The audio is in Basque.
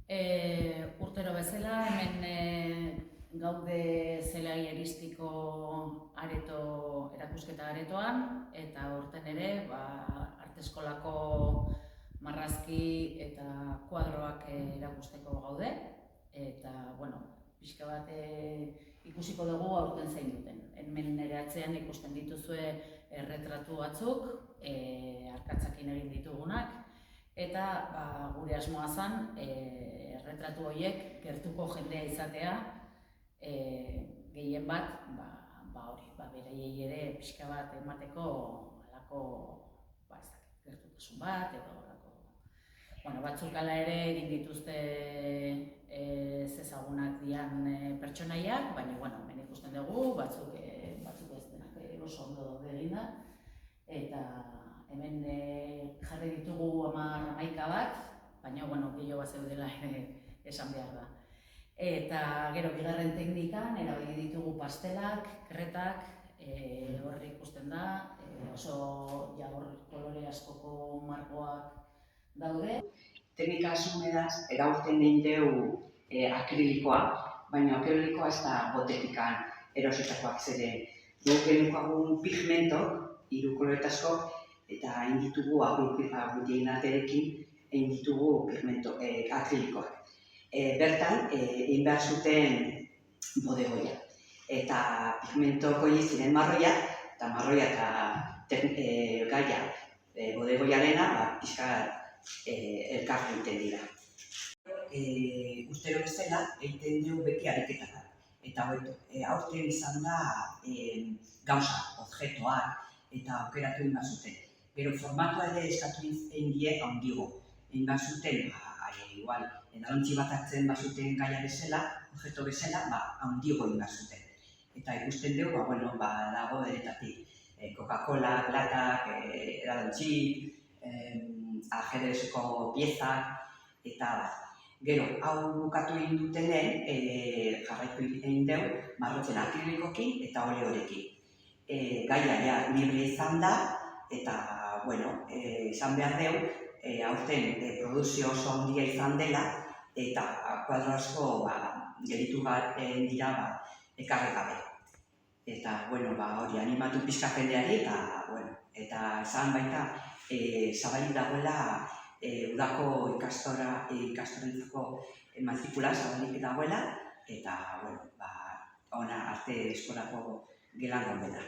Urtero bezala, hemen gaude zelai eristiko areto, erakusketa aretoan, eta urten ere arte eskolako marrazki eta kuadroak erakusteko gaude. Eta, pixka bat ikusiko dugu aurten zein duten. Hemen nire atzean ikusten dituzue erretratu batzuk, arkatzakin egin ditugunak, eta gure asmoa zen erretratu horiek gertuko jendea izatea, gehien bat, beraiei ere pixka bat emateko halako gertutasun bat, edo batzuk hala ere egin dituzte ezagunak dian pertsonaiak, baina hemen ikusten dugu, batzuk ez denak oso ondo daude eginda, eta hemen jarri ditugu 11 bat, baina gehiago bat zeudela esan behar da. Eta gero bigarren teknikan erabili ditugu pastelak, kretak, hor ikusten da, oso kolore askoko markoak daude. Teknika asumeraz, eraurten egin dugu akrilikoa, baina akrilikoa ez da botetikan erositakoak zeren. Guk genukagun pigmentok, 3 koloretazko, eta egin ditugu agutien arterekin egin ditugu akrilikoak. Bertan, egin behar zuten bodegoia. Eta pigmentoko egin ziren marroia, eta marroia eta gaia bodegoiarena pixka elkar egiten dira. Urtero bezala, egiten dugu beti ariketak. Eta aurten izan da gauza, objektuak, eta aukeratu egin behar zuten. Gero formatua ere eskatu egin die handigo. Egin behar zuten, igual, edalontzi bat hartzen behar zuten gaia bezala, objektu bezala, handigo egin behar zuten. Eta ikusten dugu, dago deretatik. Coca-Cola, latak, edalontzi, ajedrezko piezak, eta gero, hau bukatu egin dutenen, jarraitu egin dugu, marrotzen akrilikokin eta oleorekin. Gaia libre izan da, eta, esan behar dugu, aurten produkzio oso handia izan dela, eta kuadro asko gelitu dira ekarri gabe. Eta, hori animatu pixka jendeari, eta esan baita, zabalik dagoela udako ikastorentzako matrikula zabalik dagoela, eta, arte eskolako gelan gaudela.